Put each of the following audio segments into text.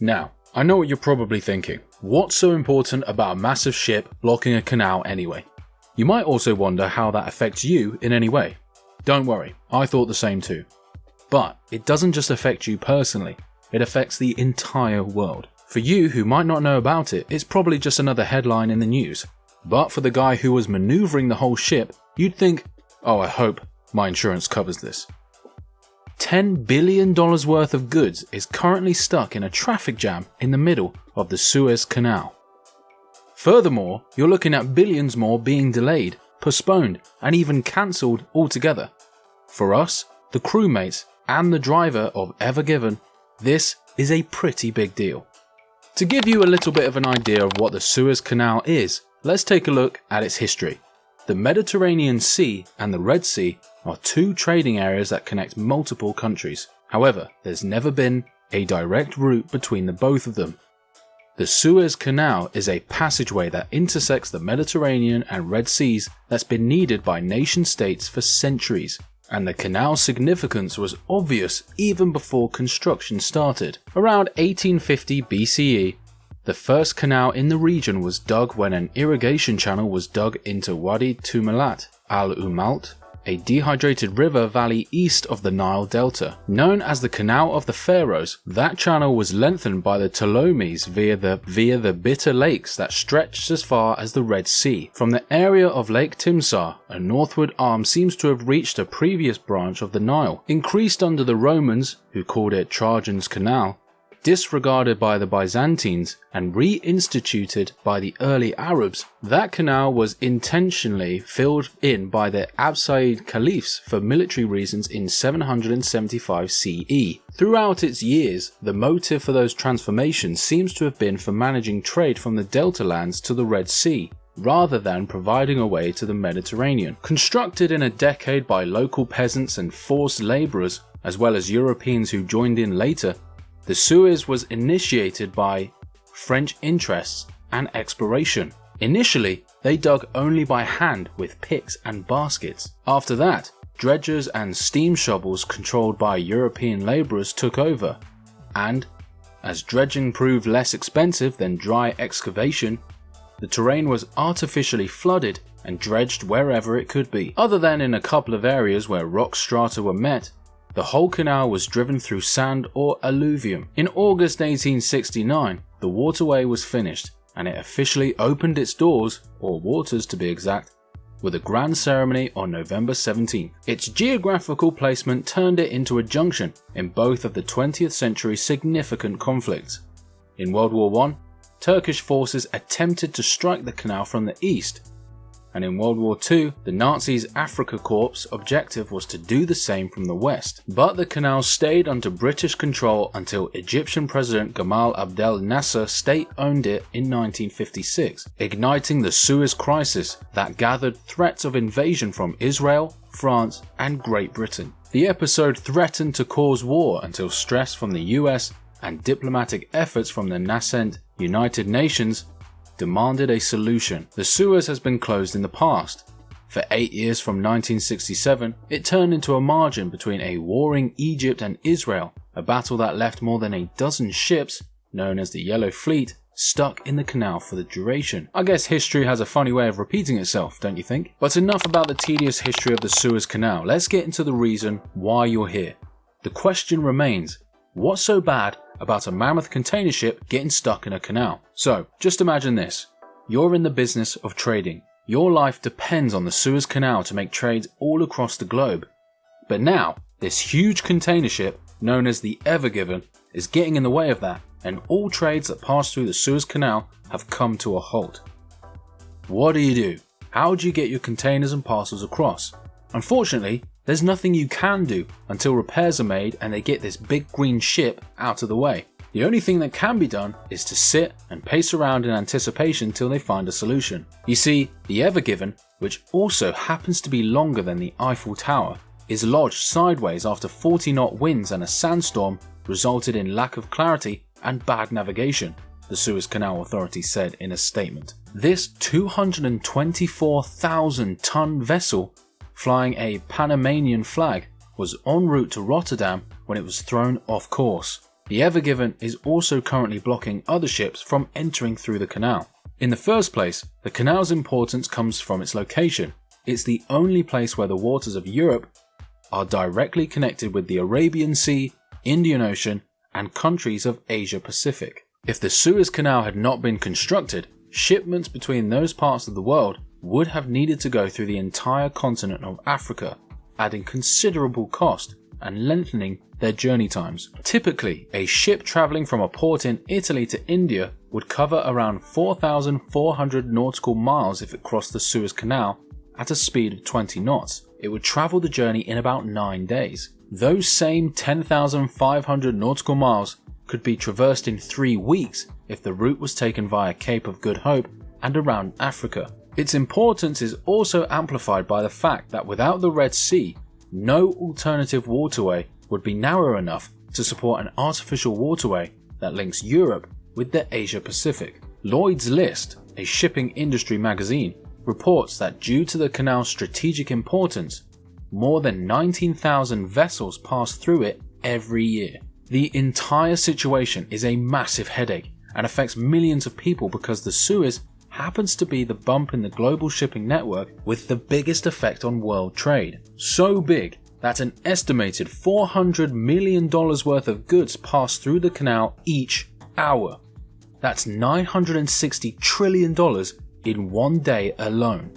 Now, I know what you're probably thinking. What's so important about a massive ship blocking a canal anyway? You might also wonder how that affects you in any way. Don't worry, I thought the same too. But it doesn't just affect you personally, it affects the entire world. For you who might not know about it, it's probably just another headline in the news. But for the guy who was maneuvering the whole ship, you'd think, oh, I hope my insurance covers this. $10 billion worth of goods is currently stuck in a traffic jam in the middle of the Suez Canal. Furthermore, you're looking at billions more being delayed, postponed, and even cancelled altogether. For us, the crewmates, and the driver of Ever Given, this is a pretty big deal. To give you a little bit of an idea of what the Suez Canal is, let's take a look at its history. The Mediterranean Sea and the Red Sea are two trading areas that connect multiple countries. However, there's never been a direct route between the both of them. The Suez Canal is a passageway that intersects the Mediterranean and Red Seas that's been needed by nation states for centuries. And the canal's significance was obvious even before construction started. Around 1850 BCE, the first canal in the region was dug when an irrigation channel was dug into Wadi Tumilat al-Umalt, a dehydrated river valley east of the Nile Delta. Known as the Canal of the Pharaohs, that channel was lengthened by the Ptolemies via the bitter lakes that stretched as far as the Red Sea. From the area of Lake Timsah, a northward arm seems to have reached a previous branch of the Nile. Increased under the Romans, who called it Trajan's Canal, disregarded by the Byzantines, and reinstituted by the early Arabs, that canal was intentionally filled in by the Abbasid caliphs for military reasons in 775 CE. Throughout its years, the motive for those transformations seems to have been for managing trade from the Delta lands to the Red Sea, rather than providing a way to the Mediterranean. Constructed in a decade by local peasants and forced labourers, as well as Europeans who joined in later, the Suez was initiated by French interests and exploration. Initially, they dug only by hand with picks and baskets. After that, dredgers and steam shovels controlled by European labourers took over, and as dredging proved less expensive than dry excavation, the terrain was artificially flooded and dredged wherever it could be. Other than in a couple of areas where rock strata were met, the whole canal was driven through sand or alluvium. In August 1869, the waterway was finished, and it officially opened its doors, or waters to be exact, with a grand ceremony on November 17. Its geographical placement turned it into a junction in both of the 20th century's significant conflicts. In World War I, Turkish forces attempted to strike the canal from the east, and in World War II, the Nazis' Afrika Korps' objective was to do the same from the west. But the canal stayed under British control until Egyptian President Gamal Abdel Nasser state-owned it in 1956, igniting the Suez Crisis that gathered threats of invasion from Israel, France, and Great Britain. The episode threatened to cause war until stress from the US and diplomatic efforts from the nascent United Nations demanded a solution. The Suez has been closed in the past. For 8 years from 1967, it turned into a margin between a warring Egypt and Israel, a battle that left more than a dozen ships, known as the Yellow Fleet, stuck in the canal for the duration. I guess history has a funny way of repeating itself, don't you think? But enough about the tedious history of the Suez Canal. Let's get into the reason why you're here. The question remains, what's so bad about a mammoth container ship getting stuck in a canal? So, just imagine this. You're in the business of trading. Your life depends on the Suez Canal to make trades all across the globe. But now, this huge container ship, known as the Ever Given, is getting in the way of that, and all trades that pass through the Suez Canal have come to a halt. What do? How do you get your containers and parcels across? Unfortunately, there's nothing you can do until repairs are made and they get this big green ship out of the way. The only thing that can be done is to sit and pace around in anticipation till they find a solution. You see, the Ever Given, which also happens to be longer than the Eiffel Tower, is lodged sideways after 40-knot winds and a sandstorm resulted in lack of clarity and bad navigation, the Suez Canal Authority said in a statement. This 224,000-ton vessel, flying a Panamanian flag, was en route to Rotterdam when it was thrown off course. The Ever Given is also currently blocking other ships from entering through the canal. In the first place, the canal's importance comes from its location. It's the only place where the waters of Europe are directly connected with the Arabian Sea, Indian Ocean, and countries of Asia Pacific. If the Suez Canal had not been constructed, shipments between those parts of the world would have needed to go through the entire continent of Africa, adding considerable cost and lengthening their journey times. Typically, a ship travelling from a port in Italy to India would cover around 4,400 nautical miles if it crossed the Suez Canal at a speed of 20 knots. It would travel the journey in about 9 days. Those same 10,500 nautical miles could be traversed in 3 weeks if the route was taken via Cape of Good Hope and around Africa. Its importance is also amplified by the fact that without the Red Sea, no alternative waterway would be narrow enough to support an artificial waterway that links Europe with the Asia Pacific. Lloyd's List, a shipping industry magazine, reports that due to the canal's strategic importance, more than 19,000 vessels pass through it every year. The entire situation is a massive headache and affects millions of people because the Suez happens to be the bump in the global shipping network with the biggest effect on world trade. So big that an estimated $400 million worth of goods pass through the canal each hour. That's $960 trillion in one day alone.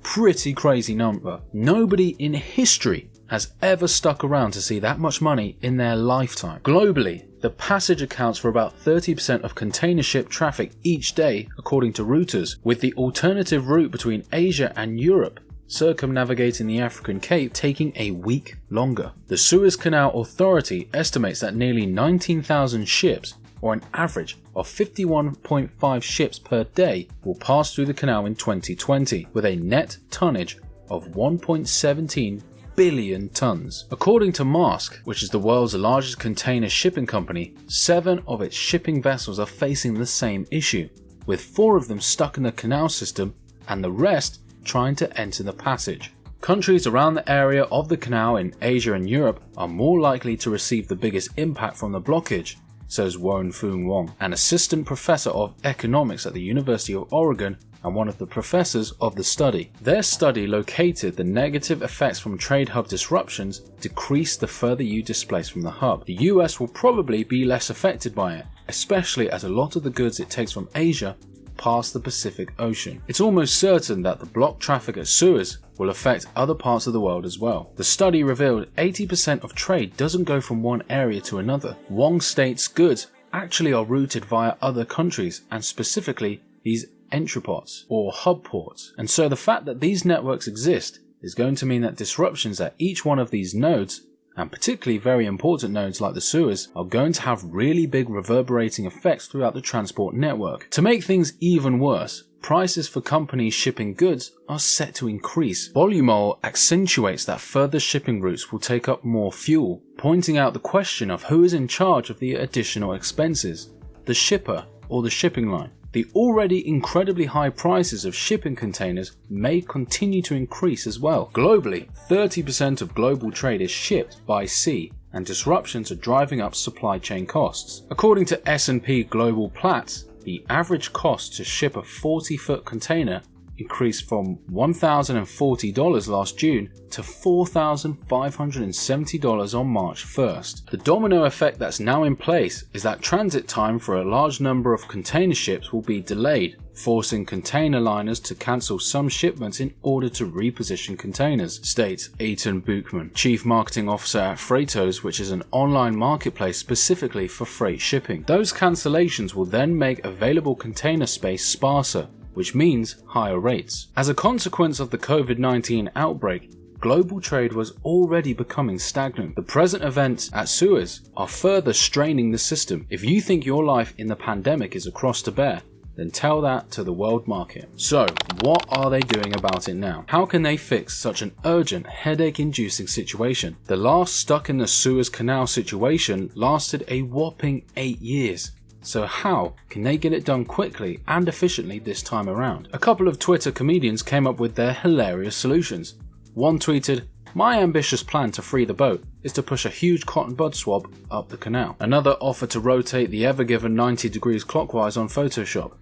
Pretty crazy number. Nobody in history has ever stuck around to see that much money in their lifetime. Globally, the passage accounts for about 30% of container ship traffic each day according to Reuters, with the alternative route between Asia and Europe circumnavigating the African Cape taking a week longer. The Suez Canal Authority estimates that nearly 19,000 ships, or an average of 51.5 ships per day, will pass through the canal in 2020, with a net tonnage of 1.17 billion tons. According to Maersk, which is the world's largest container shipping company, 7 of its shipping vessels are facing the same issue, with 4 of them stuck in the canal system and the rest trying to enter the passage. Countries around the area of the canal in Asia and Europe are more likely to receive the biggest impact from the blockage, says Won-Foong Wong, an assistant professor of economics at the University of Oregon and one of the professors of the study. Their study located the negative effects from trade hub disruptions decrease the further you displace from the hub. The US will probably be less affected by it, especially as a lot of the goods it takes from Asia pass the Pacific Ocean. It's almost certain that the blocked traffic at Suez will affect other parts of the world as well. The study revealed 80% of trade doesn't go from one area to another. Wong states goods actually are routed via other countries, and specifically these entrepots or hub ports. And so the fact that these networks exist is going to mean that disruptions at each one of these nodes, and particularly very important nodes like the Suez, are going to have really big reverberating effects throughout the transport network. To make things even worse, prices for companies shipping goods are set to increase. Volumol accentuates that further shipping routes will take up more fuel, pointing out the question of who is in charge of the additional expenses, the shipper or the shipping line. The already incredibly high prices of shipping containers may continue to increase as well. Globally, 30% of global trade is shipped by sea, and disruptions are driving up supply chain costs. According to S&P Global Platts, the average cost to ship a 40-foot container increased from $1,040 last June to $4,570 on March 1st. The domino effect that's now in place is that transit time for a large number of container ships will be delayed, forcing container liners to cancel some shipments in order to reposition containers, states Eitan Buchman, Chief Marketing Officer at Freightos, which is an online marketplace specifically for freight shipping. Those cancellations will then make available container space sparser, which means higher rates. As a consequence of the COVID-19 outbreak, global trade was already becoming stagnant. The present events at Suez are further straining the system. If you think your life in the pandemic is a cross to bear, then tell that to the world market. So, what are they doing about it now? How can they fix such an urgent, headache-inducing situation? The last stuck in the Suez Canal situation lasted a whopping 8 years. So how can they get it done quickly and efficiently this time around? A couple of Twitter comedians came up with their hilarious solutions. One tweeted, My ambitious plan to free the boat is to push a huge cotton bud swab up the canal. Another offered to rotate the Ever Given 90 degrees clockwise on Photoshop.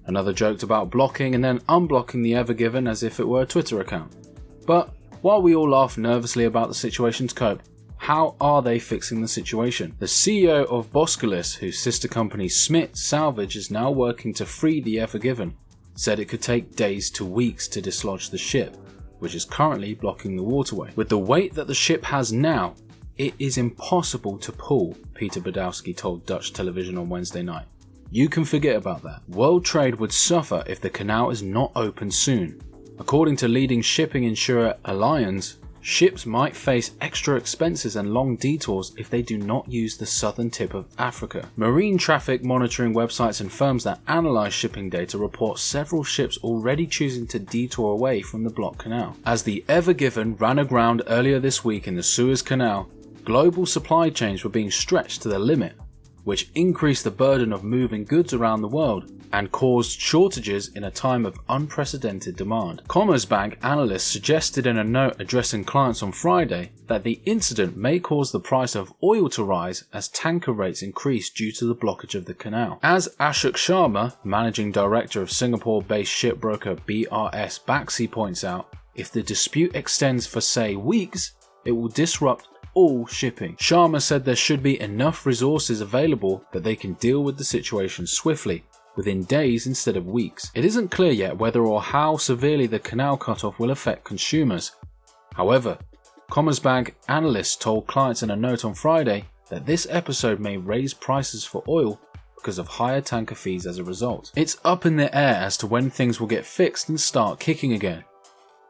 Another joked about blocking and then unblocking the Ever Given as if it were a Twitter account. But while we all laugh nervously about the situation's scope, how are they fixing the situation? The CEO of Boskalis, whose sister company Smith Salvage is now working to free the Ever Given, said it could take days to weeks to dislodge the ship, which is currently blocking the waterway. With the weight that the ship has now, it is impossible to pull, Peter Badowski told Dutch television on Wednesday night. You can forget about that. World trade would suffer if the canal is not open soon. According to leading shipping insurer Allianz, ships might face extra expenses and long detours if they do not use the southern tip of Africa. Marine traffic monitoring websites and firms that analyze shipping data report several ships already choosing to detour away from the blocked canal. As the Ever Given ran aground earlier this week in the Suez Canal, global supply chains were being stretched to the limit, which increased the burden of moving goods around the world and caused shortages in a time of unprecedented demand. Commerzbank analysts suggested in a note addressing clients on Friday that the incident may cause the price of oil to rise as tanker rates increase due to the blockage of the canal. As Ashok Sharma, managing director of Singapore-based shipbroker BRS Baxi points out, if the dispute extends for say weeks, it will disrupt all shipping. Sharma said there should be enough resources available that they can deal with the situation swiftly, within days instead of weeks. It isn't clear yet whether or how severely the canal cutoff will affect consumers. However, Commerzbank analysts told clients in a note on Friday that this episode may raise prices for oil because of higher tanker fees as a result. It's up in the air as to when things will get fixed and start kicking again.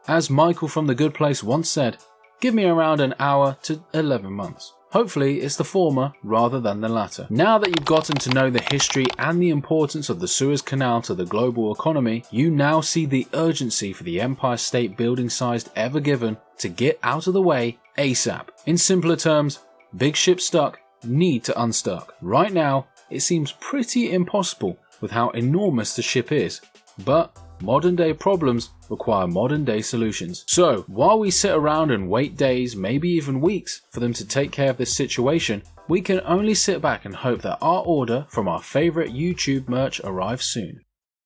As Michael from The Good Place once said, give me around an hour to 11 months. Hopefully it's the former rather than the latter. Now that you've gotten to know the history and the importance of the Suez Canal to the global economy, you now see the urgency for the Empire State Building sized Ever Given to get out of the way ASAP. In simpler terms, big ships stuck need to unstuck. Right now, it seems pretty impossible with how enormous the ship is, but modern day problems require modern day solutions. So, while we sit around and wait days, maybe even weeks, for them to take care of this situation, we can only sit back and hope that our order from our favourite YouTube merch arrives soon.